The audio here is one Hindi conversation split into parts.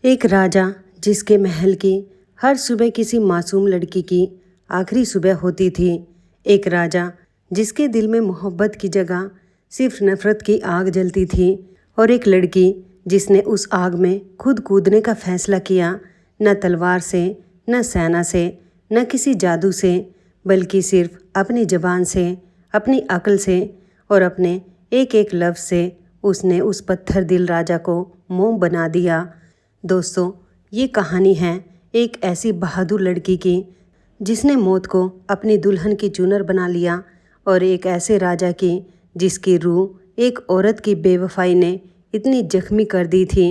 एक राजा जिसके महल की हर सुबह किसी मासूम लड़की की आखिरी सुबह होती थी। एक राजा जिसके दिल में मोहब्बत की जगह सिर्फ नफरत की आग जलती थी। और एक लड़की जिसने उस आग में खुद कूदने का फैसला किया, न तलवार से, न सेना से, न किसी जादू से, बल्कि सिर्फ अपनी ज़बान से, अपनी अक्ल से और अपने एक एक लफ्ज़ से उसने उस पत्थर दिल राजा को मोम बना दिया। दोस्तों, ये कहानी है एक ऐसी बहादुर लड़की की जिसने मौत को अपनी दुल्हन की चूनर बना लिया, और एक ऐसे राजा की जिसकी रूह एक औरत की बेवफाई ने इतनी जख्मी कर दी थी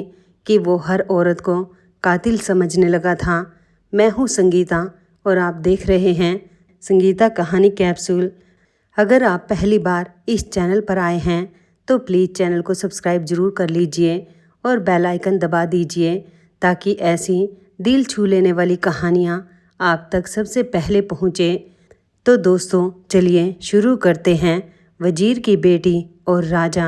कि वो हर औरत को कातिल समझने लगा था। मैं हूँ संगीता और आप देख रहे हैं संगीता कहानी कैप्सूल। अगर आप पहली बार इस चैनल पर आए हैं तो प्लीज़ चैनल को सब्सक्राइब ज़रूर कर लीजिए और बेल आइकन दबा दीजिए ताकि ऐसी दिल छू लेने वाली कहानियाँ आप तक सबसे पहले पहुँचे। तो दोस्तों, चलिए शुरू करते हैं। वजीर की बेटी और राजा।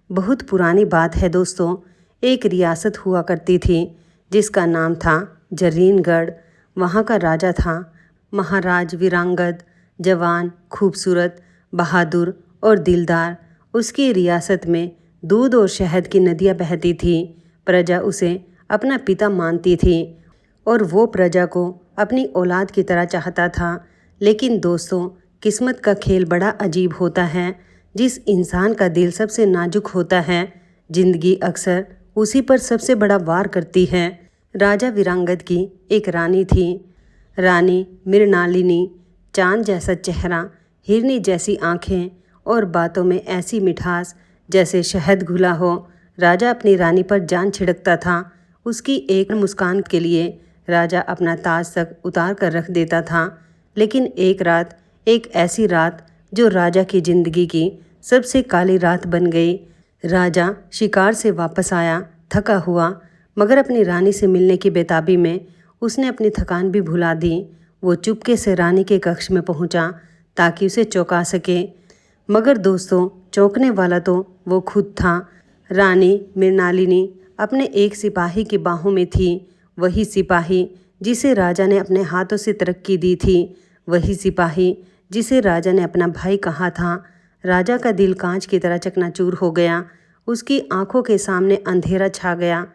बहुत पुरानी बात है दोस्तों। एक रियासत हुआ करती थी जिसका नाम था जरीनगढ़। वहाँ का राजा था महाराज वीरांगद, जवान, खूबसूरत, बहादुर और दिलदार। उसकी रियासत में दूध और शहद की नदियाँ बहती थी। प्रजा उसे अपना पिता मानती थी और वो प्रजा को अपनी औलाद की तरह चाहता था। लेकिन दोस्तों, किस्मत का खेल बड़ा अजीब होता है। जिस इंसान का दिल सबसे नाजुक होता है, जिंदगी अक्सर उसी पर सबसे बड़ा वार करती है। राजा वीरांगद की एक रानी थी, रानी मृणालिनी। चांद जैसा चेहरा, हिरनी जैसी आँखें और बातों में ऐसी मिठास जैसे शहद घुला हो। राजा अपनी रानी पर जान छिड़कता था। उसकी एक मुस्कान के लिए राजा अपना ताज तक उतार कर रख देता था। लेकिन एक ऐसी रात जो राजा की ज़िंदगी की सबसे काली रात बन गई। राजा शिकार से वापस आया, थका हुआ, मगर अपनी रानी से मिलने की बेताबी में उसने अपनी थकान भी भुला दी। वो चुपके से रानी के कक्ष में पहुंचा ताकि उसे चौंका सके, मगर दोस्तों, चौंकने वाला तो वो खुद था। रानी मृणालिनी अपने एक सिपाही की बाहों में थी। वही सिपाही जिसे राजा ने अपने हाथों से तरक्की दी थी, वही सिपाही जिसे राजा ने अपना भाई कहा था। राजा का दिल कांच की तरह चकनाचूर हो गया। उसकी आंखों के सामने अंधेरा छा गया।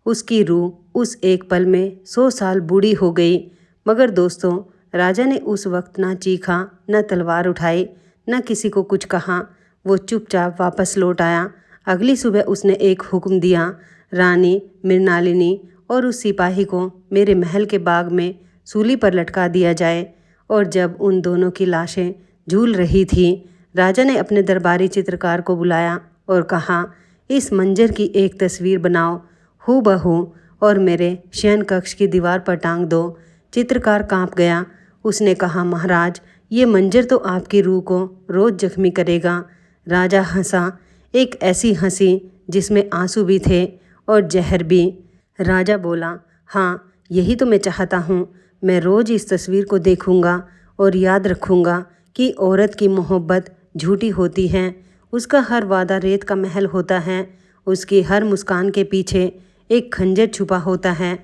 उसकी रूह उस एक पल में 100 साल बूढ़ी हो गई। मगर दोस्तों, राजा ने उस वक्त ना चीखा, न तलवार उठाई, न किसी को कुछ कहा। वो चुपचाप वापस लौट आया। अगली सुबह उसने एक हुक्म दिया, रानी मृणालिनी और उस सिपाही को मेरे महल के बाग में सूली पर लटका दिया जाए। और जब उन दोनों की लाशें झूल रही थी, राजा ने अपने दरबारी चित्रकार को बुलाया और कहा, इस मंजर की एक तस्वीर बनाओ हूबहू और मेरे शयन कक्ष की दीवार पर टांग दो। चित्रकार कांप गया। उसने कहा, महाराज, ये मंजर तो आपकी रूह को रोज़ जख्मी करेगा। राजा हंसा, एक ऐसी हंसी जिसमें आंसू भी थे और जहर भी। राजा बोला, हाँ, यही तो मैं चाहता हूँ। मैं रोज़ इस तस्वीर को देखूँगा और याद रखूँगा कि औरत की मोहब्बत झूठी होती है। उसका हर वादा रेत का महल होता है। उसकी हर मुस्कान के पीछे एक खंजर छुपा होता है।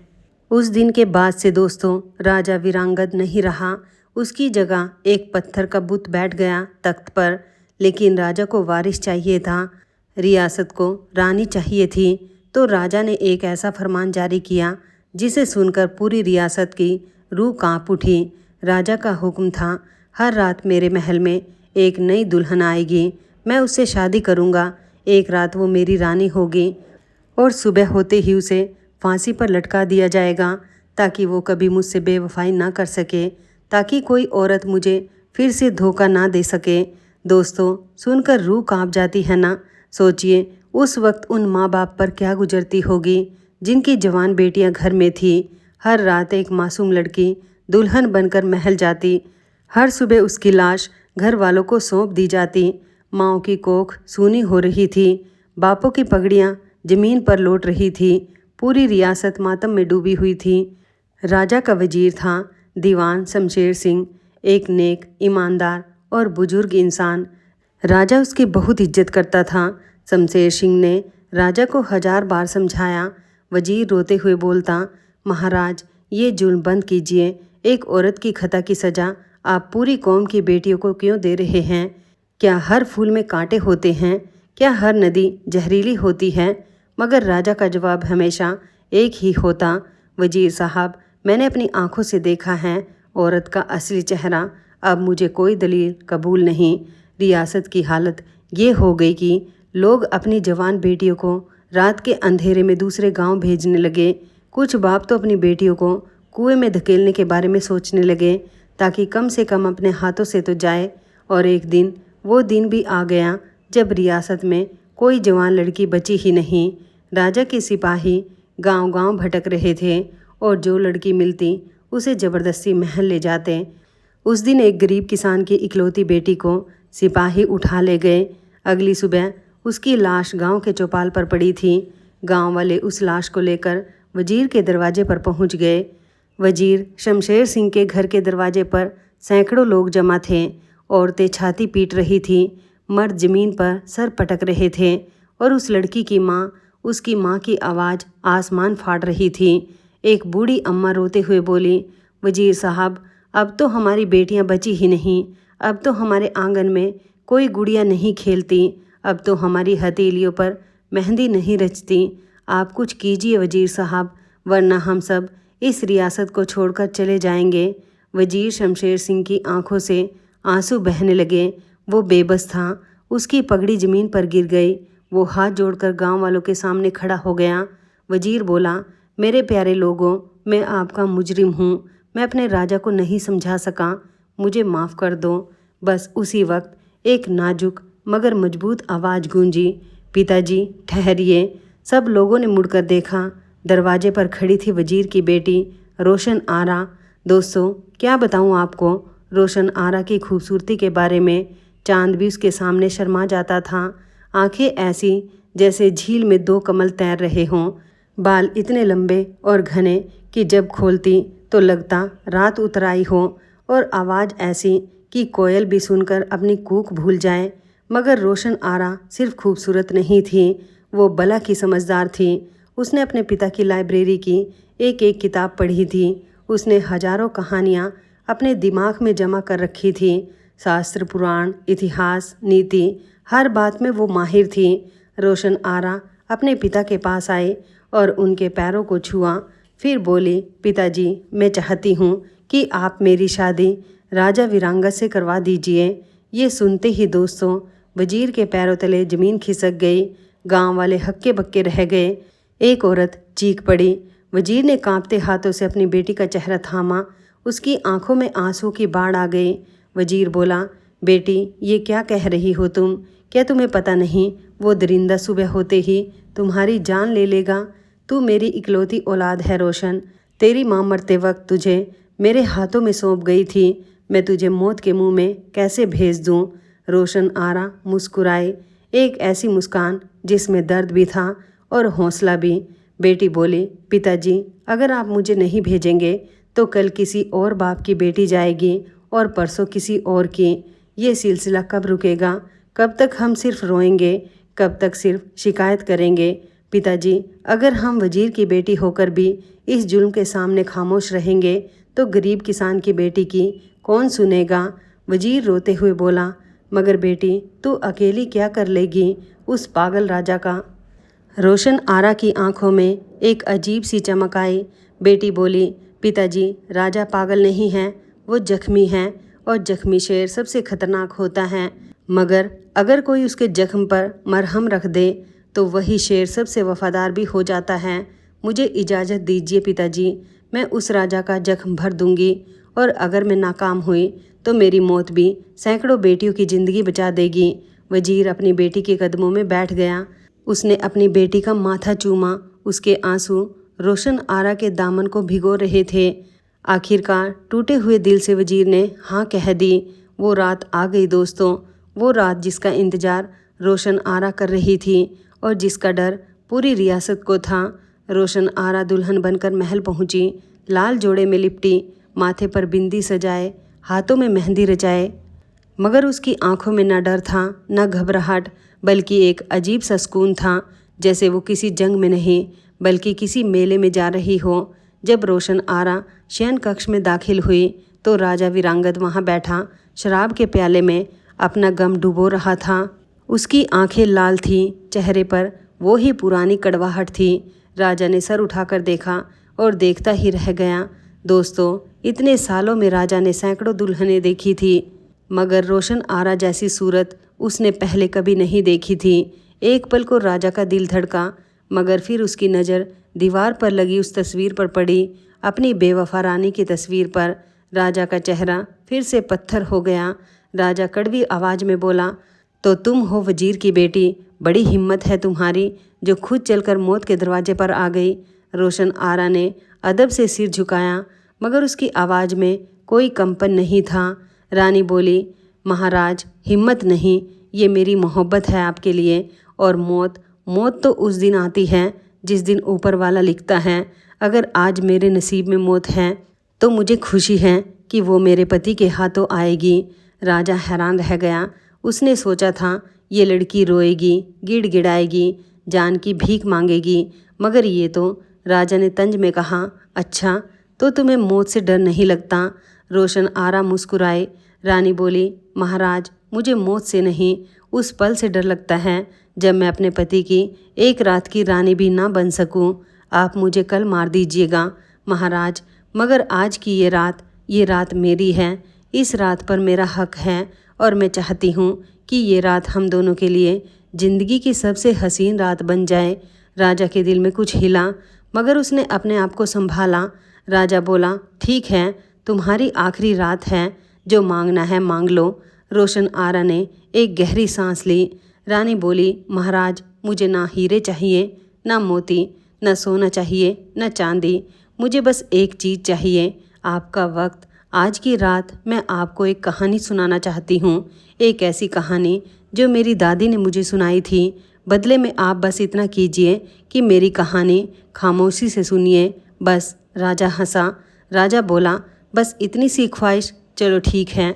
उस दिन के बाद से दोस्तों, राजा वीरांगद नहीं रहा। उसकी जगह एक पत्थर का बुत बैठ गया तख्त पर। लेकिन राजा को वारिस चाहिए था, रियासत को रानी चाहिए थी। तो राजा ने एक ऐसा फरमान जारी किया जिसे सुनकर पूरी रियासत की रूह कांप उठी। राजा का हुक्म था, हर रात मेरे महल में एक नई दुल्हन आएगी। मैं उससे शादी करूँगा। एक रात वो मेरी रानी होगी और सुबह होते ही उसे फांसी पर लटका दिया जाएगा ताकि वो कभी मुझसे बेवफाई ना कर सके, ताकि कोई औरत मुझे फिर से धोखा ना दे सके। दोस्तों, सुनकर रूह कांप जाती है ना। सोचिए, उस वक्त उन माँ बाप पर क्या गुजरती होगी जिनकी जवान बेटियां घर में थी। हर रात एक मासूम लड़की दुल्हन बनकर महल जाती। हर सुबह उसकी लाश घर वालों को सौंप दी जाती। माँओं की कोख सूनी हो रही थी। बापों की पगड़ियाँ जमीन पर लौट रही थी। पूरी रियासत मातम में डूबी हुई थी। राजा का वजीर था दीवान शमशेर सिंह, एक नेक, ईमानदार और बुजुर्ग इंसान। राजा उसकी बहुत इज्जत करता था। शमशेर सिंह ने राजा को 1000 बार समझाया, वजीर रोते हुए बोलता, महाराज ये जुल्म बंद कीजिए। एक औरत की खता की सज़ा आप पूरी कौम की बेटियों को क्यों दे रहे हैं? क्या हर फूल में कांटे होते हैं? क्या हर नदी जहरीली होती है? मगर राजा का जवाब हमेशा एक ही होता, वजीर साहब मैंने अपनी आंखों से देखा है औरत का असली चेहरा। अब मुझे कोई दलील कबूल नहीं। रियासत की हालत ये हो गई कि लोग अपनी जवान बेटियों को रात के अंधेरे में दूसरे गांव भेजने लगे। कुछ बाप तो अपनी बेटियों को कुएं में धकेलने के बारे में सोचने लगे ताकि कम से कम अपने हाथों से तो जाए। और एक दिन वो दिन भी आ गया जब रियासत में कोई जवान लड़की बची ही नहीं। राजा के सिपाही गांव-गांव भटक रहे थे और जो लड़की मिलती उसे ज़बरदस्ती महल ले जाते। उस दिन एक गरीब किसान की इकलौती बेटी को सिपाही उठा ले गए। अगली सुबह उसकी लाश गांव के चौपाल पर पड़ी थी। गांव वाले उस लाश को लेकर वजीर के दरवाजे पर पहुंच गए। वजीर शमशेर सिंह के घर के दरवाजे पर सैकड़ों लोग जमा थे। औरतें छाती पीट रही थीं, मर्द ज़मीन पर सर पटक रहे थे और उस लड़की की माँ, उसकी माँ की आवाज़ आसमान फाड़ रही थी। एक बूढ़ी अम्मा रोते हुए बोली, वजीर साहब अब तो हमारी बेटियां बची ही नहीं। अब तो हमारे आंगन में कोई गुड़िया नहीं खेलती। अब तो हमारी हथेलियों पर मेहंदी नहीं रचती। आप कुछ कीजिए वजीर साहब, वरना हम सब इस रियासत को छोड़कर चले जाएंगे। वजीर शमशेर सिंह की आंखों से आंसू बहने लगे। वो बेबस था। उसकी पगड़ी ज़मीन पर गिर गई। वो हाथ जोड़कर गांव वालों के सामने खड़ा हो गया। वजीर बोला, मेरे प्यारे लोगों, मैं आपका मुजरिम हूँ। मैं अपने राजा को नहीं समझा सका। मुझे माफ़ कर दो। बस उसी वक्त एक नाजुक मगर मजबूत आवाज़ गूंजी, पिताजी ठहरिए। सब लोगों ने मुड़कर देखा। दरवाजे पर खड़ी थी वजीर की बेटी रोशन आरा। दोस्तों, क्या बताऊं आपको रोशन आरा की खूबसूरती के बारे में। चांद भी उसके सामने शर्मा जाता था। आंखें ऐसी जैसे झील में दो कमल तैर रहे हों। बाल इतने लंबे और घने कि जब खोलती तो लगता रात उतर आई हो, और आवाज़ ऐसी कि कोयल भी सुनकर अपनी कूक भूल जाए। मगर रोशन आरा सिर्फ खूबसूरत नहीं थी, वो बला की समझदार थी। उसने अपने पिता की लाइब्रेरी की एक एक किताब पढ़ी थी। उसने हजारों कहानियाँ अपने दिमाग में जमा कर रखी थी। शास्त्र, पुराण, इतिहास, नीति, हर बात में वो माहिर थी। रोशन आरा अपने पिता के पास आए और उनके पैरों को छुआ। फिर बोली, पिताजी मैं चाहती हूँ कि आप मेरी शादी राजा वीरांगत से करवा दीजिए। ये सुनते ही दोस्तों वजीर के पैरों तले ज़मीन खिसक गई। गांव वाले हक्के बक्के रह गए। एक औरत चीख पड़ी। वजीर ने कांपते हाथों से अपनी बेटी का चेहरा थामा। उसकी आंखों में आंसू की बाढ़ आ गई। वजीर बोला, बेटी ये क्या कह रही हो तुम? क्या तुम्हें पता नहीं वो दरिंदा सुबह होते ही तुम्हारी जान ले लेगा? तू मेरी इकलौती औलाद है रोशन। तेरी माँ मरते वक्त तुझे मेरे हाथों में सौंप गई थी। मैं तुझे मौत के मुंह में कैसे भेज दूँ? रोशन आरा मुस्कुराए, एक ऐसी मुस्कान जिसमें दर्द भी था और हौसला भी। बेटी बोली, पिताजी अगर आप मुझे नहीं भेजेंगे तो कल किसी और बाप की बेटी जाएगी और परसों किसी और की। ये सिलसिला कब रुकेगा? कब तक हम सिर्फ रोएंगे? कब तक सिर्फ शिकायत करेंगे? पिताजी अगर हम वजीर की बेटी होकर भी इस जुल्म के सामने खामोश रहेंगे तो गरीब किसान की बेटी की कौन सुनेगा? वजीर रोते हुए बोला, मगर बेटी तू अकेली क्या कर लेगी उस पागल राजा का? रोशन आरा की आंखों में एक अजीब सी चमक आई। बेटी बोली, पिताजी राजा पागल नहीं है, वो जख्मी है और जख्मी शेर सबसे खतरनाक होता है। मगर अगर कोई उसके जख्म पर मरहम रख दे तो वही शेर सबसे वफादार भी हो जाता है। मुझे इजाज़त दीजिए पिताजी, मैं उस राजा का जख्म भर दूंगी और अगर मैं नाकाम हुई तो मेरी मौत भी सैकड़ों बेटियों की ज़िंदगी बचा देगी। वजीर अपनी बेटी के कदमों में बैठ गया। उसने अपनी बेटी का माथा चूमा। उसके आंसू रोशन आरा के दामन को भिगो रहे थे। आखिरकार टूटे हुए दिल से वजीर ने हाँ कह दी। वो रात आ गई दोस्तों, वो रात जिसका इंतज़ार रोशन आरा कर रही थी और जिसका डर पूरी रियासत को था। रोशन आरा दुल्हन बनकर महल पहुंची, लाल जोड़े में लिपटी, माथे पर बिंदी सजाए, हाथों में मेहंदी रचाए। मगर उसकी आंखों में न डर था न घबराहट, बल्कि एक अजीब सा सुकून था, जैसे वो किसी जंग में नहीं बल्कि किसी मेले में जा रही हो। जब रोशन आरा शयन कक्ष में दाखिल हुई तो राजा वीरांगद वहाँ बैठा शराब के प्याले में अपना गम डुबो रहा था। उसकी आंखें लाल थीं, चेहरे पर वो ही पुरानी कड़वाहट थी। राजा ने सर उठाकर देखा और देखता ही रह गया। दोस्तों, इतने सालों में राजा ने सैकड़ों दुल्हनें देखी थी, मगर रोशन आरा जैसी सूरत उसने पहले कभी नहीं देखी थी। एक पल को राजा का दिल धड़का, मगर फिर उसकी नज़र दीवार पर लगी उस तस्वीर पर पड़ी, अपनी बेवफा रानी की तस्वीर पर। राजा का चेहरा फिर से पत्थर हो गया। राजा कड़वी आवाज़ में बोला, तो तुम हो वजीर की बेटी, बड़ी हिम्मत है तुम्हारी जो खुद चलकर मौत के दरवाजे पर आ गई। रोशन आरा ने अदब से सिर झुकाया, मगर उसकी आवाज़ में कोई कंपन नहीं था। रानी बोली, महाराज, हिम्मत नहीं, ये मेरी मोहब्बत है आपके लिए। और मौत तो उस दिन आती है जिस दिन ऊपर वाला लिखता है। अगर आज मेरे नसीब में मौत है तो मुझे खुशी है कि वो मेरे पति के हाथों आएगी। राजा हैरान रह गया। उसने सोचा था ये लड़की रोएगी, गिड़गिड़ाएगी, जान की भीख मांगेगी, मगर ये तो। राजा ने तंज में कहा, अच्छा तो तुम्हें मौत से डर नहीं लगता? रोशन आरा मुस्कुराए। रानी बोली, महाराज, मुझे मौत से नहीं, उस पल से डर लगता है जब मैं अपने पति की एक रात की रानी भी ना बन सकूं। आप मुझे कल मार दीजिएगा महाराज, मगर आज की ये रात मेरी है। इस रात पर मेरा हक है और मैं चाहती हूँ कि ये रात हम दोनों के लिए ज़िंदगी की सबसे हसीन रात बन जाए। राजा के दिल में कुछ हिला, मगर उसने अपने आप को संभाला। राजा बोला, ठीक है, तुम्हारी आखिरी रात है, जो मांगना है मांग लो। रोशन आरा ने एक गहरी सांस ली। रानी बोली, महाराज, मुझे ना हीरे चाहिए, ना मोती, ना सोना चाहिए, ना चांदी। मुझे बस एक चीज़ चाहिए, आपका वक्त। आज की रात मैं आपको एक कहानी सुनाना चाहती हूँ, एक ऐसी कहानी जो मेरी दादी ने मुझे सुनाई थी। बदले में आप बस इतना कीजिए कि मेरी कहानी खामोशी से सुनिए, बस। राजा हंसा। राजा बोला, बस इतनी सी ख्वाहिश? चलो ठीक है,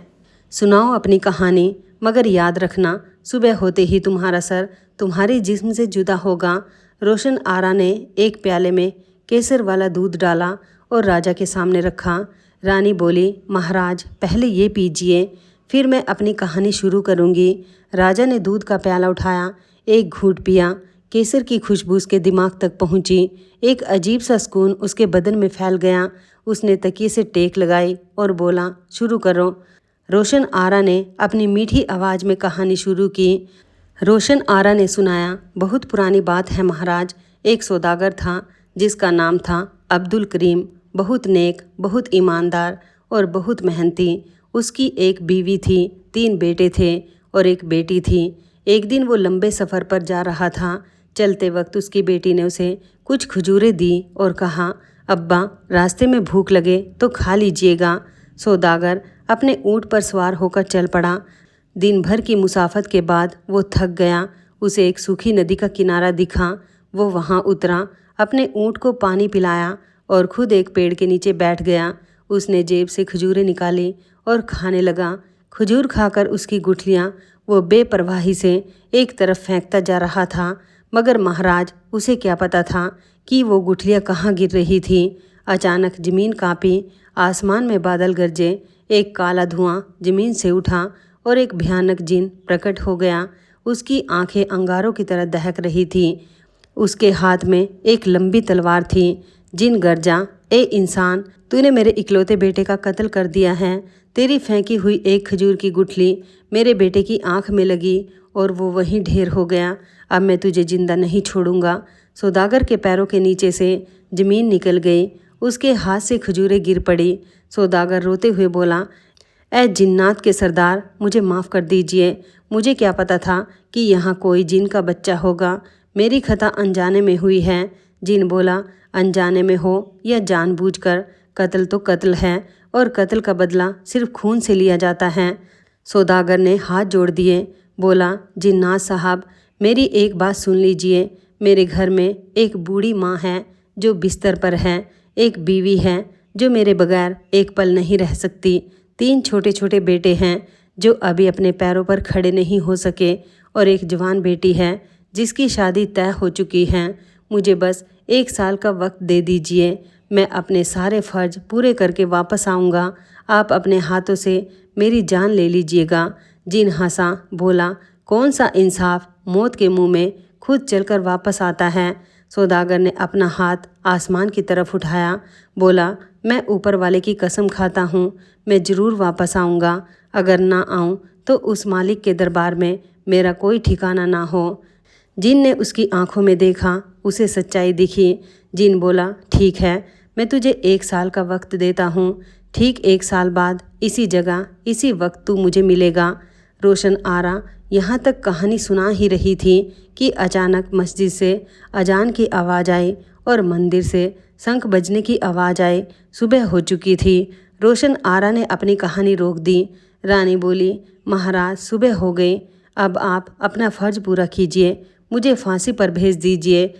सुनाओ अपनी कहानी, मगर याद रखना, सुबह होते ही तुम्हारा सर तुम्हारे जिस्म से जुदा होगा। रोशन आरा ने एक प्याले में केसर वाला दूध डाला और राजा के सामने रखा। रानी बोली, महाराज, पहले ये पीजिए, फिर मैं अपनी कहानी शुरू करूँगी। राजा ने दूध का प्याला उठाया, एक घूंट पिया। केसर की खुशबू उसके दिमाग तक पहुँची। एक अजीब सा सुकून उसके बदन में फैल गया। उसने तकिए से टेक लगाई और बोला, शुरू करो। रोशन आरा ने अपनी मीठी आवाज़ में कहानी शुरू की। रोशन आरा ने सुनाया, बहुत पुरानी बात है महाराज। एक सौदागर था जिसका नाम था अब्दुल करीम, बहुत नेक, बहुत ईमानदार और बहुत मेहनती। उसकी एक बीवी थी, 3 बेटे थे और एक बेटी थी। एक दिन वो लंबे सफ़र पर जा रहा था। चलते वक्त उसकी बेटी ने उसे कुछ खजूरें दी और कहा, अब्बा, रास्ते में भूख लगे तो खा लीजिएगा। सौदागर अपने ऊँट पर सवार होकर चल पड़ा। दिन भर की मुसाफत के बाद वो थक गया। उसे एक सूखी नदी का किनारा दिखा। वो वहाँ उतरा, अपने ऊँट को पानी पिलाया और खुद एक पेड़ के नीचे बैठ गया। उसने जेब से खजूरें निकाली और खाने लगा। खजूर खाकर उसकी गुठलियाँ वो बेपरवाही से एक तरफ फेंकता जा रहा था, मगर महाराज, उसे क्या पता था कि वो गुठलियाँ कहाँ गिर रही थी। अचानक ज़मीन काँपी, आसमान में बादल गरजे, एक काला धुआं ज़मीन से उठा और एक भयानक जिन प्रकट हो गया। उसकी आंखें अंगारों की तरह दहक रही थी। उसके हाथ में एक लंबी तलवार थी। जिन गरजा, ए इंसान, तूने मेरे इकलौते बेटे का कत्ल कर दिया है। तेरी फेंकी हुई एक खजूर की गुठली मेरे बेटे की आंख में लगी और वो वहीं ढेर हो गया। अब मैं तुझे जिंदा नहीं छोड़ूंगा। सौदागर के पैरों के नीचे से ज़मीन निकल गई। उसके हाथ से खजूरें गिर पड़ी। सौदागर रोते हुए बोला, ऐ जिन्नात के सरदार, मुझे माफ़ कर दीजिए। मुझे क्या पता था कि यहाँ कोई जिन का बच्चा होगा। मेरी खता अनजाने में हुई है। जिन बोला, अनजाने में हो या जानबूझकर, कत्ल तो कत्ल है और कत्ल का बदला सिर्फ खून से लिया जाता है। सौदागर ने हाथ जोड़ दिए, बोला, जिन्नात साहब, मेरी एक बात सुन लीजिए। मेरे घर में एक बूढ़ी माँ है जो बिस्तर पर है, एक बीवी है जो मेरे बगैर एक पल नहीं रह सकती, 3 छोटे छोटे बेटे हैं जो अभी अपने पैरों पर खड़े नहीं हो सके और एक जवान बेटी है जिसकी शादी तय हो चुकी है। मुझे बस 1 साल का वक्त दे दीजिए, मैं अपने सारे फ़र्ज पूरे करके वापस आऊँगा। आप अपने हाथों से मेरी जान ले लीजिएगा। जिन हंसा, बोला, कौन सा इंसाफ मौत के मुंह में खुद चलकर वापस आता है। सौदागर ने अपना हाथ आसमान की तरफ उठाया, बोला, मैं ऊपर वाले की कसम खाता हूँ, मैं ज़रूर वापस आऊँगा। अगर ना आऊँ तो उस मालिक के दरबार में मेरा कोई ठिकाना ना हो। जिन ने उसकी आंखों में देखा, उसे सच्चाई दिखी। जिन बोला, ठीक है, मैं तुझे 1 साल का वक्त देता हूँ। ठीक 1 साल बाद इसी जगह इसी वक्त तू मुझे मिलेगा। रोशन आरा यहाँ तक कहानी सुना ही रही थी कि अचानक मस्जिद से अजान की आवाज़ आई और मंदिर से शंख बजने की आवाज़ आई। सुबह हो चुकी थी। रोशन आरा ने अपनी कहानी रोक दी। रानी बोली, महाराज, सुबह हो गई, अब आप अपना फ़र्ज पूरा कीजिए, मुझे फांसी पर भेज दीजिए।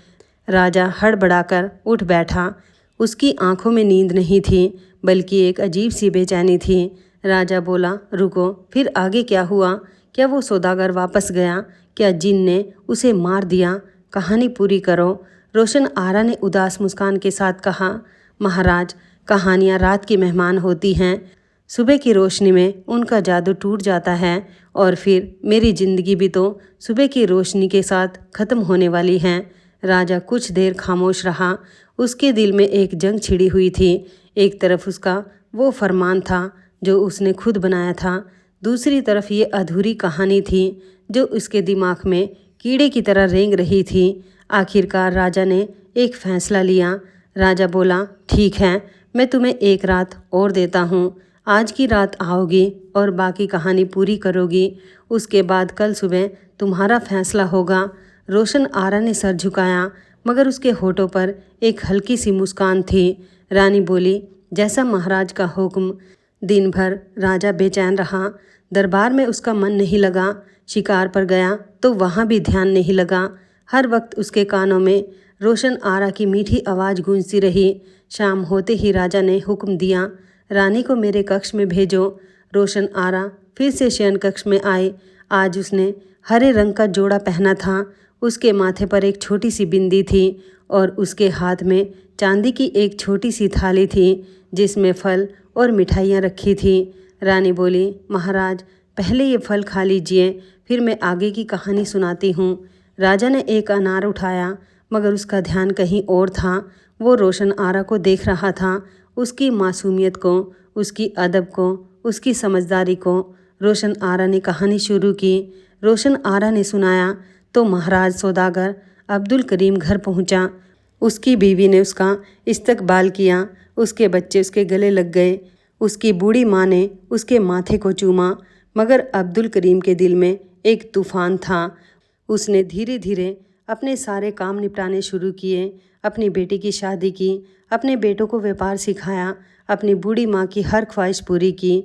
राजा हड़बड़ाकर उठ बैठा। उसकी आंखों में नींद नहीं थी, बल्कि एक अजीब सी बेचैनी थी। राजा बोला, रुको, फिर आगे क्या हुआ? क्या वो सौदागर वापस गया? क्या जिन ने उसे मार दिया? कहानी पूरी करो। रोशन आरा ने उदास मुस्कान के साथ कहा, महाराज, कहानियाँ रात की मेहमान होती हैं, सुबह की रोशनी में उनका जादू टूट जाता है और फिर मेरी ज़िंदगी भी तो सुबह की रोशनी के साथ ख़त्म होने वाली है। राजा कुछ देर खामोश रहा। उसके दिल में एक जंग छिड़ी हुई थी। एक तरफ उसका वो फरमान था जो उसने खुद बनाया था, दूसरी तरफ ये अधूरी कहानी थी जो उसके दिमाग में कीड़े की तरह रेंग रही थी। आखिरकार राजा ने एक फ़ैसला लिया। राजा बोला, ठीक है, मैं तुम्हें 1 रात और देता हूँ। आज की रात आओगी और बाकी कहानी पूरी करोगी। उसके बाद कल सुबह तुम्हारा फैसला होगा। रोशन आरा ने सर झुकाया, मगर उसके होठों पर एक हल्की सी मुस्कान थी। रानी बोली, जैसा महाराज का हुक्म। दिन भर राजा बेचैन रहा। दरबार में उसका मन नहीं लगा। शिकार पर गया तो वहाँ भी ध्यान नहीं लगा। हर वक्त उसके कानों में रोशन आरा की मीठी आवाज़ गूंजती रही। शाम होते ही राजा ने हुक्म दिया, रानी को मेरे कक्ष में भेजो। रोशन आरा फिर से शयन कक्ष में आए। आज उसने हरे रंग का जोड़ा पहना था। उसके माथे पर एक छोटी सी बिंदी थी और उसके हाथ में चांदी की एक छोटी सी थाली थी जिसमें फल और मिठाइयाँ रखी थी। रानी बोली, महाराज, पहले ये फल खा लीजिए, फिर मैं आगे की कहानी सुनाती हूँ। राजा ने एक अनार उठाया, मगर उसका ध्यान कहीं और था। वो रोशन आरा को देख रहा था, उसकी मासूमियत को, उसकी अदब को, उसकी समझदारी को। रोशन आरा ने कहानी शुरू की। रोशन आरा ने सुनाया तो महाराज सौदागर अब्दुल करीम घर पहुंचा। उसकी बीवी ने उसका इस्तकबाल किया। उसके बच्चे उसके गले लग गए। उसकी बूढ़ी माँ ने उसके माथे को चूमा। मगर अब्दुल करीम के दिल में एक तूफ़ान था। उसने धीरे धीरे अपने सारे काम निपटाने शुरू किए। अपनी बेटी की शादी की, अपने बेटों को व्यापार सिखाया, अपनी बूढ़ी माँ की हर ख्वाहिश पूरी की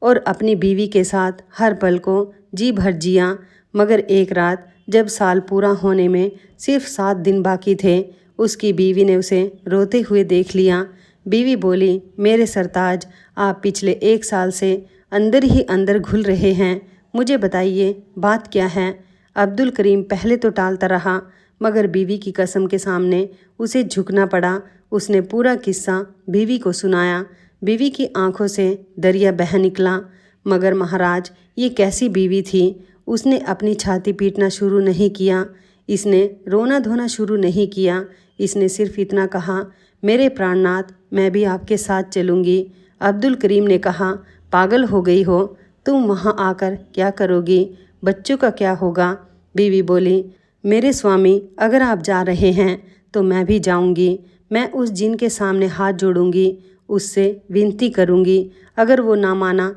और अपनी बीवी के साथ हर पल को जी भर जिया। मगर एक रात जब साल पूरा होने में सिर्फ 7 दिन बाकी थे, उसकी बीवी ने उसे रोते हुए देख लिया। बीवी बोली, मेरे सरताज, आप पिछले 1 साल से अंदर ही अंदर घुल रहे हैं, मुझे बताइए बात क्या है। अब्दुल करीम पहले तो टालता रहा, मगर बीवी की कसम के सामने उसे झुकना पड़ा। उसने पूरा किस्सा बीवी को सुनाया। बीवी की आंखों से दरिया बह निकला। मगर महाराज, ये कैसी बीवी थी? उसने अपनी छाती पीटना शुरू नहीं किया, इसने रोना धोना शुरू नहीं किया। इसने सिर्फ इतना कहा, मेरे प्राणनाथ, मैं भी आपके साथ चलूँगी। अब्दुल करीम ने कहा, पागल हो गई हो, तुम वहाँ आकर क्या करोगी? बच्चों का क्या होगा? बीवी बोली, मेरे स्वामी, अगर आप जा रहे हैं तो मैं भी जाऊंगी। मैं उस जिन के सामने हाथ जोड़ूंगी, उससे विनती करूंगी। अगर वो ना माना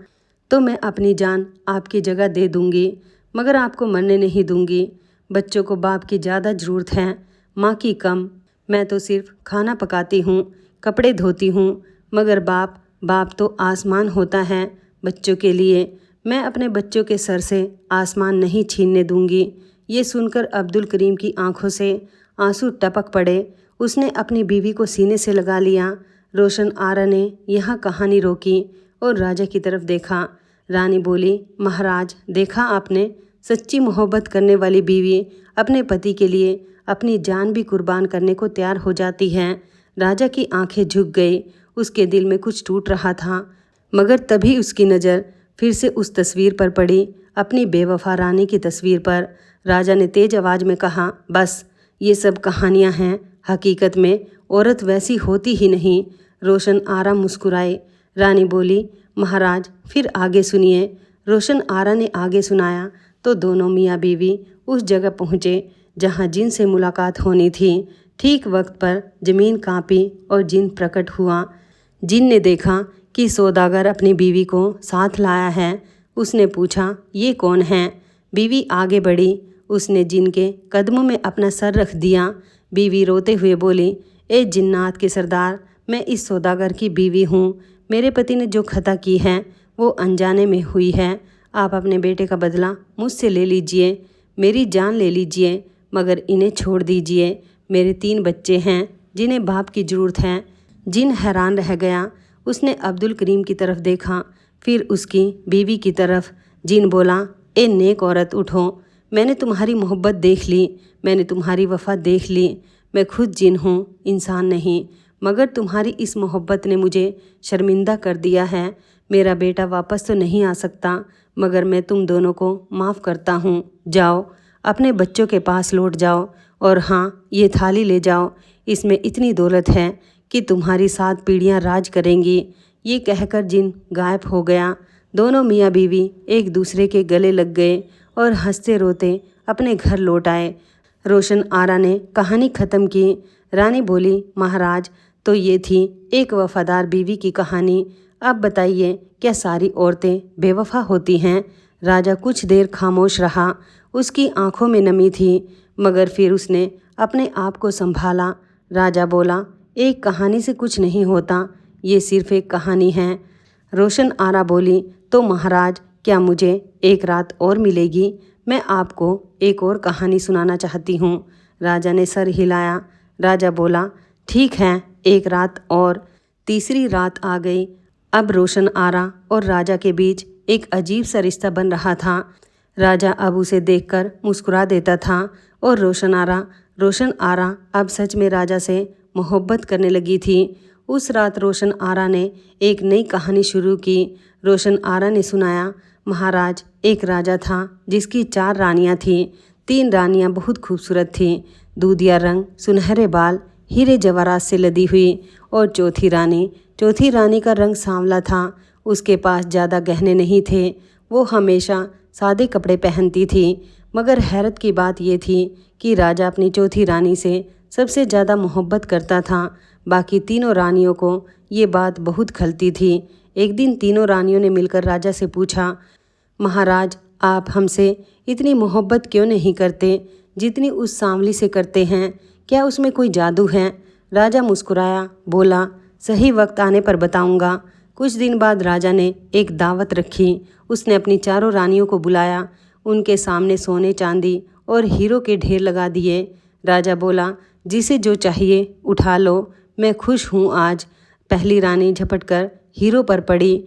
तो मैं अपनी जान आपकी जगह दे दूंगी, मगर आपको मरने नहीं दूंगी। बच्चों को बाप की ज़्यादा ज़रूरत है, माँ की कम। मैं तो सिर्फ खाना पकाती हूँ, कपड़े धोती हूँ, मगर बाप तो आसमान होता है बच्चों के लिए। मैं अपने बच्चों के सर से आसमान नहीं छीनने दूंगी। ये सुनकर अब्दुल करीम की आंखों से आंसू टपक पड़े। उसने अपनी बीवी को सीने से लगा लिया। रोशन आरा ने यहाँ कहानी रोकी और राजा की तरफ देखा। रानी बोली, महाराज, देखा आपने, सच्ची मोहब्बत करने वाली बीवी अपने पति के लिए अपनी जान भी कुर्बान करने को तैयार हो जाती हैं। राजा की आंखें झुक गई। उसके दिल में कुछ टूट रहा था, मगर तभी उसकी नज़र फिर से उस तस्वीर पर पड़ी, अपनी बेवफा रानी की तस्वीर पर। राजा ने तेज आवाज़ में कहा, बस ये सब कहानियाँ हैं, हकीकत में औरत वैसी होती ही नहीं। रोशन आरा मुस्कुराए। रानी बोली, महाराज फिर आगे सुनिए। रोशन आरा ने आगे सुनाया तो दोनों मियाँ बीवी उस जगह पहुँचे जहाँ जिन से मुलाकात होनी थी। ठीक वक्त पर ज़मीन कांपी और जिन प्रकट हुआ। जिन ने देखा कि सौदागर अपनी बीवी को साथ लाया है। उसने पूछा, ये कौन है? बीवी आगे बढ़ी। उसने जिन के कदमों में अपना सर रख दिया। बीवी रोते हुए बोली, ए जिन्नात के सरदार, मैं इस सौदागर की बीवी हूँ। मेरे पति ने जो खता की है वो अनजाने में हुई है। आप अपने बेटे का बदला मुझसे ले लीजिए, मेरी जान ले लीजिए, मगर इन्हें छोड़ दीजिए। मेरे 3 बच्चे हैं जिन्हें बाप की ज़रूरत है। जिन हैरान रह गया। उसने अब्दुल करीम की तरफ देखा, फिर उसकी बीवी की तरफ। जिन बोला, ए नेक औरत, उठो। मैंने तुम्हारी मोहब्बत देख ली, मैंने तुम्हारी वफ़ा देख ली। मैं खुद जिन हूँ, इंसान नहीं, मगर तुम्हारी इस मोहब्बत ने मुझे शर्मिंदा कर दिया है। मेरा बेटा वापस तो नहीं आ सकता, मगर मैं तुम दोनों को माफ़ करता हूँ। जाओ, अपने बच्चों के पास लौट जाओ, और हाँ, ये थाली ले जाओ, इसमें इतनी दौलत है कि तुम्हारी 7 पीढ़ियाँ राज करेंगी। ये कहकर जिन गायब हो गया। दोनों मियाँ बीवी एक दूसरे के गले लग गए और हंसते रोते अपने घर लौट आए। रोशन आरा ने कहानी ख़त्म की। रानी बोली, महाराज, तो ये थी एक वफ़ादार बीवी की कहानी। अब बताइए, क्या सारी औरतें बेवफा होती हैं? राजा कुछ देर खामोश रहा। उसकी आंखों में नमी थी, मगर फिर उसने अपने आप को संभाला। राजा बोला, एक कहानी से कुछ नहीं होता, ये सिर्फ एक कहानी है। रोशन आरा बोली, तो महाराज, क्या मुझे एक रात और मिलेगी? मैं आपको एक और कहानी सुनाना चाहती हूँ। राजा ने सर हिलाया। राजा बोला, ठीक है, एक रात और। तीसरी रात आ गई। अब रोशन आरा और राजा के बीच एक अजीब सा रिश्ता बन रहा था। राजा अब उसे देखकर मुस्कुरा देता था और रोशन आरा अब सच में राजा से मोहब्बत करने लगी थी। उस रात रोशन आरा ने एक नई कहानी शुरू की। रोशन आरा ने सुनाया, महाराज, एक राजा था जिसकी 4 रानियां थीं। 3 रानियां बहुत खूबसूरत थीं, दूधिया रंग, सुनहरे बाल, हीरे जवाहरात से लदी हुई। और चौथी रानी का रंग सांवला था। उसके पास ज़्यादा गहने नहीं थे। वो हमेशा सादे कपड़े पहनती थी। मगर हैरत की बात यह थी कि राजा अपनी चौथी रानी से सबसे ज़्यादा मोहब्बत करता था। बाकी तीनों रानियों को ये बात बहुत खलती थी। एक दिन तीनों रानियों ने मिलकर राजा से पूछा, महाराज, आप हमसे इतनी मोहब्बत क्यों नहीं करते जितनी उस सांवली से करते हैं? क्या उसमें कोई जादू है? राजा मुस्कुराया, बोला, सही वक्त आने पर बताऊंगा। कुछ दिन बाद राजा ने एक दावत रखी। उसने अपनी 4 रानियों को बुलाया। उनके सामने सोने, चांदी और हीरो के ढेर लगा दिए। राजा बोला, जिसे जो चाहिए उठा लो, मैं खुश हूँ आज। पहली रानी झपट कर हीरो पर पड़ी।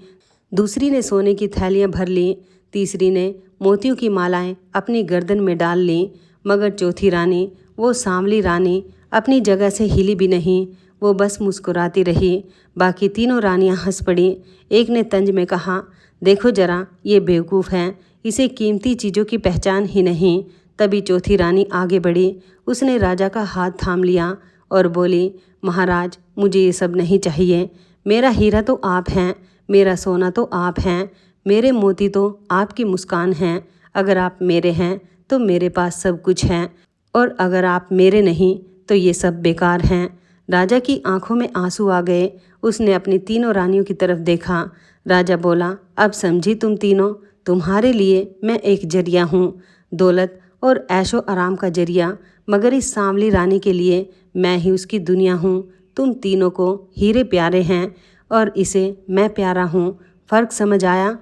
दूसरी ने सोने की थैलियाँ भर ली। तीसरी ने मोतियों की मालाएं अपनी गर्दन में डाल लीं। मगर चौथी रानी, वो सांवली रानी, अपनी जगह से हिली भी नहीं। वो बस मुस्कुराती रही। बाकी तीनों रानियां हंस पड़ी। एक ने तंज में कहा, देखो जरा, ये बेवकूफ़ है, इसे कीमती चीज़ों की पहचान ही नहीं। तभी चौथी रानी आगे बढ़ी। उसने राजा का हाथ थाम लिया और बोली, महाराज, मुझे ये सब नहीं चाहिए। मेरा हीरा तो आप हैं, मेरा सोना तो आप हैं, मेरे मोती तो आपकी मुस्कान हैं। अगर आप मेरे हैं तो मेरे पास सब कुछ है, और अगर आप मेरे नहीं तो ये सब बेकार हैं। राजा की आंखों में आंसू आ गए। उसने अपनी तीनों रानियों की तरफ देखा। राजा बोला, अब समझी तुम तीनों, तुम्हारे लिए मैं एक जरिया हूँ, दौलत और ऐशो आराम का जरिया। मगर इस सांवली रानी के लिए मैं ही उसकी दुनिया हूँ। तुम तीनों को हीरे प्यारे हैं और इसे मैं प्यारा हूँ। फ़र्क समझ आया?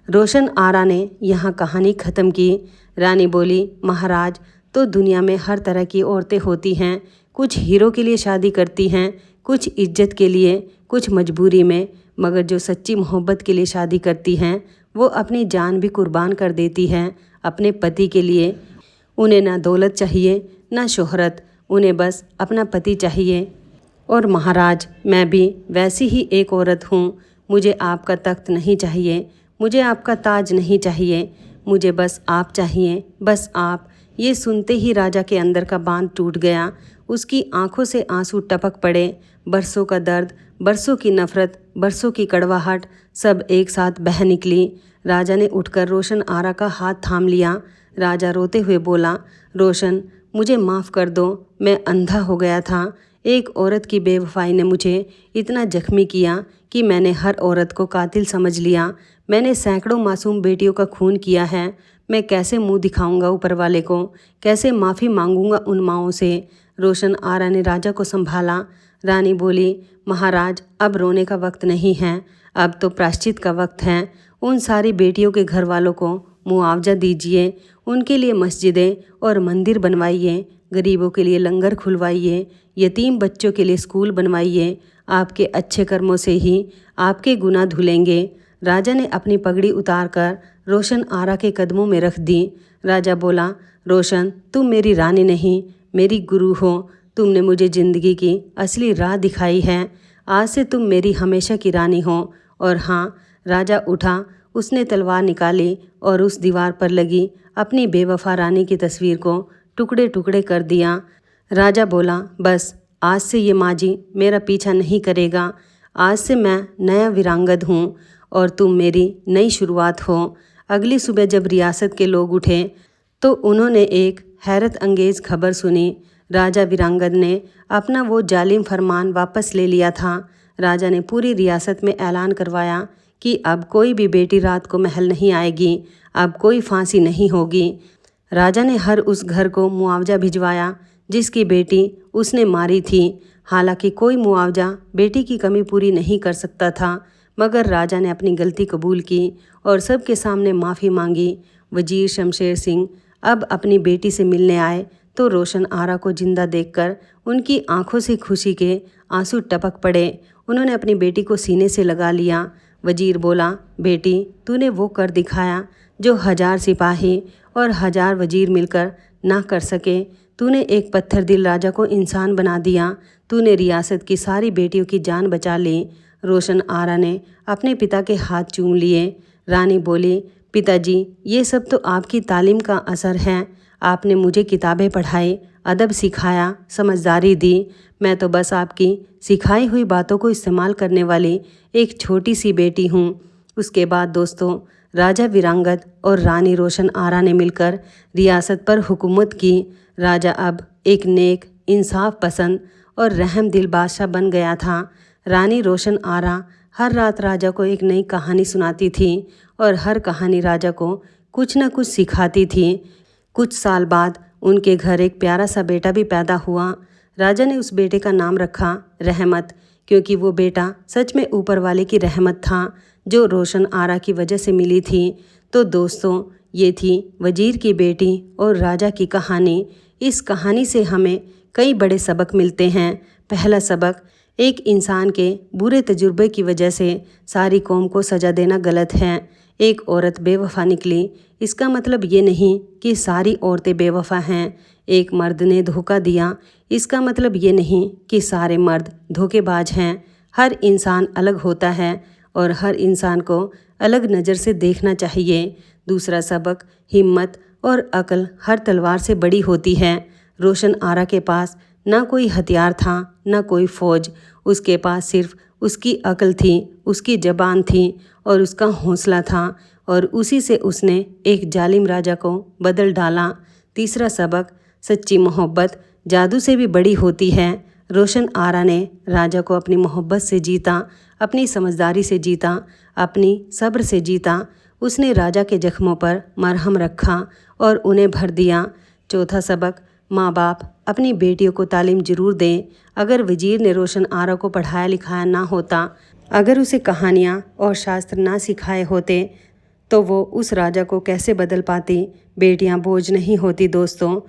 रोशन आरा ने यहाँ कहानी ख़त्म की। रानी बोली, महाराज, तो दुनिया में हर तरह की औरतें होती हैं। कुछ हीरो के लिए शादी करती हैं, कुछ इज्जत के लिए, कुछ मजबूरी में। मगर जो सच्ची मोहब्बत के लिए शादी करती हैं वो अपनी जान भी कुर्बान कर देती हैं अपने पति के लिए। उन्हें ना दौलत चाहिए ना शोहरत, उन्हें बस अपना पति चाहिए। और महाराज, मैं भी वैसी ही एक औरत हूँ। मुझे आपका तख्त नहीं चाहिए, मुझे आपका ताज नहीं चाहिए, मुझे बस आप चाहिए, बस आप। ये सुनते ही राजा के अंदर का बांध टूट गया। उसकी आंखों से आंसू टपक पड़े। बरसों का दर्द, बरसों की नफरत, बरसों की कड़वाहट सब एक साथ बह निकली। राजा ने उठकर रोशन आरा का हाथ थाम लिया। राजा रोते हुए बोला, रोशन, मुझे माफ़ कर दो, मैं अंधा हो गया था। एक औरत की बेवफाई ने मुझे इतना जख्मी किया कि मैंने हर औरत को कातिल समझ लिया। मैंने सैकड़ों मासूम बेटियों का खून किया है। मैं कैसे मुंह दिखाऊंगा ऊपर वाले को, कैसे माफ़ी मांगूंगा उन माओं से। रोशन आरा ने राजा को संभाला। रानी बोली, महाराज, अब रोने का वक्त नहीं है, अब तो प्रायश्चित का वक्त है। उन सारी बेटियों के घर वालों को मुआवजा दीजिए, उनके लिए मस्जिदें और मंदिर बनवाइए, गरीबों के लिए लंगर खुलवाइए, यतीम बच्चों के लिए स्कूल बनवाइए। आपके अच्छे कर्मों से ही आपके गुनाह धुलेंगे। राजा ने अपनी पगड़ी उतारकर रोशन आरा के कदमों में रख दी। राजा बोला, रोशन, तुम मेरी रानी नहीं, मेरी गुरु हो। तुमने मुझे ज़िंदगी की असली राह दिखाई है। आज से तुम मेरी हमेशा की रानी हो। और हाँ, राजा उठा, उसने तलवार निकाली और उस दीवार पर लगी अपनी बेवफा रानी की तस्वीर को टुकड़े टुकड़े कर दिया। राजा बोला, बस आज से ये माजी मेरा पीछा नहीं करेगा। आज से मैं नया वीरांगद हूँ और तुम मेरी नई शुरुआत हो। अगली सुबह जब रियासत के लोग उठे तो उन्होंने एक हैरत अंगेज़ खबर सुनी। राजा वीरांगद ने अपना वो जालिम फरमान वापस ले लिया था। राजा ने पूरी रियासत में ऐलान करवाया कि अब कोई भी बेटी रात को महल नहीं आएगी, अब कोई फांसी नहीं होगी। राजा ने हर उस घर को मुआवजा भिजवाया जिसकी बेटी उसने मारी थी। हालांकि कोई मुआवजा बेटी की कमी पूरी नहीं कर सकता था, मगर राजा ने अपनी गलती कबूल की और सबके सामने माफ़ी मांगी। वजीर शमशेर सिंह अब अपनी बेटी से मिलने आए तो रोशन आरा को जिंदा देखकर उनकी आंखों से खुशी के आंसू टपक पड़े। उन्होंने अपनी बेटी को सीने से लगा लिया। वजीर बोला, बेटी, तूने वो कर दिखाया जो 1000 सिपाही और 1000 वजीर मिलकर ना कर सके। तूने एक पत्थर दिल राजा को इंसान बना दिया। तूने रियासत की सारी बेटियों की जान बचा ली। रोशन आरा ने अपने पिता के हाथ चूम लिए। रानी बोली, पिताजी, ये सब तो आपकी तालीम का असर है। आपने मुझे किताबें पढ़ाई, अदब सिखाया, समझदारी दी। मैं तो बस आपकी सिखाई हुई बातों को इस्तेमाल करने वाली एक छोटी सी बेटी हूँ। उसके बाद दोस्तों, राजा वीरांगद और रानी रोशन आरा ने मिलकर रियासत पर हुकूमत की। राजा अब एक नेक, इंसाफ पसंद और रहम दिल बादशाह बन गया था। रानी रोशन आरा हर रात राजा को एक नई कहानी सुनाती थी और हर कहानी राजा को कुछ न कुछ सिखाती थी। कुछ साल बाद उनके घर एक प्यारा सा बेटा भी पैदा हुआ। राजा ने उस बेटे का नाम रखा रहमत, क्योंकि वो बेटा सच में ऊपर वाले की रहमत था जो रोशन आरा की वजह से मिली थी। तो दोस्तों, ये थी वजीर की बेटी और राजा की कहानी। इस कहानी से हमें कई बड़े सबक मिलते हैं। पहला सबक, एक इंसान के बुरे तजुर्बे की वजह से सारी कौम को सज़ा देना गलत है। एक औरत बेवफा निकली, इसका मतलब ये नहीं कि सारी औरतें बेवफा हैं। एक मर्द ने धोखा दिया, इसका मतलब ये नहीं कि सारे मर्द धोखेबाज हैं। हर इंसान अलग होता है और हर इंसान को अलग नज़र से देखना चाहिए। दूसरा सबक, हिम्मत और अक्ल हर तलवार से बड़ी होती है। रोशन आरा के पास ना कोई हथियार था, ना कोई फ़ौज। उसके पास सिर्फ उसकी अक्ल थी, उसकी ज़बान थी और उसका हौसला था, और उसी से उसने एक जालिम राजा को बदल डाला। तीसरा सबक, सच्ची मोहब्बत जादू से भी बड़ी होती है। रोशन आरा ने राजा को अपनी मोहब्बत से जीता, अपनी समझदारी से जीता, अपनी सब्र से जीता। उसने राजा के जख्मों पर मरहम रखा और उन्हें भर दिया। चौथा सबक, माँ बाप अपनी बेटियों को तालीम ज़रूर दें। अगर वजीर ने रोशन आरा को पढ़ाया लिखाया ना होता, अगर उसे कहानियाँ और शास्त्र ना सिखाए होते, तो वो उस राजा को कैसे बदल पाती। बेटियाँ बोझ नहीं होती दोस्तों,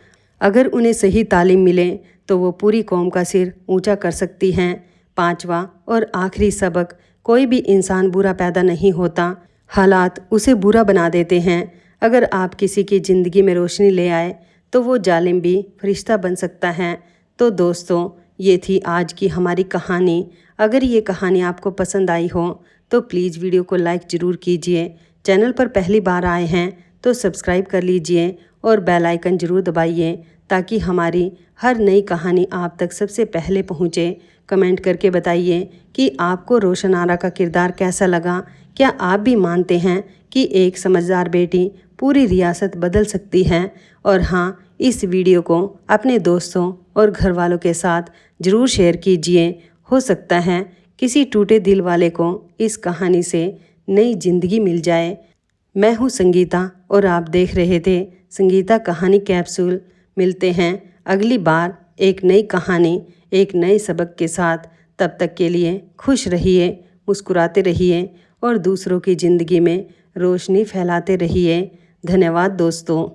अगर उन्हें सही तालीम मिले तो वो पूरी कौम का सिर ऊंचा कर सकती हैं। पांचवा और आखिरी सबक, कोई भी इंसान बुरा पैदा नहीं होता, हालात उसे बुरा बना देते हैं। अगर आप किसी की ज़िंदगी में रोशनी ले आए तो वो जालिम भी फरिश्ता बन सकता है। तो दोस्तों, ये थी आज की हमारी कहानी। अगर ये कहानी आपको पसंद आई हो तो प्लीज़ वीडियो को लाइक ज़रूर कीजिए। चैनल पर पहली बार आए हैं तो सब्सक्राइब कर लीजिए और बेल आइकन ज़रूर दबाइए ताकि हमारी हर नई कहानी आप तक सबसे पहले पहुँचे। कमेंट करके बताइए कि आपको रोशन आरा का किरदार कैसा लगा। क्या आप भी मानते हैं कि एक समझदार बेटी पूरी रियासत बदल सकती है? और हाँ, इस वीडियो को अपने दोस्तों और घर वालों के साथ ज़रूर शेयर कीजिए। हो सकता है किसी टूटे दिल वाले को इस कहानी से नई ज़िंदगी मिल जाए। मैं हूँ संगीता और आप देख रहे थे संगीता कहानी कैप्सूल। मिलते हैं अगली बार एक नई कहानी, एक नए सबक के साथ। तब तक के लिए खुश रहिए, मुस्कुराते रहिए और दूसरों की ज़िंदगी में रोशनी फैलाते रहिए। धन्यवाद दोस्तों।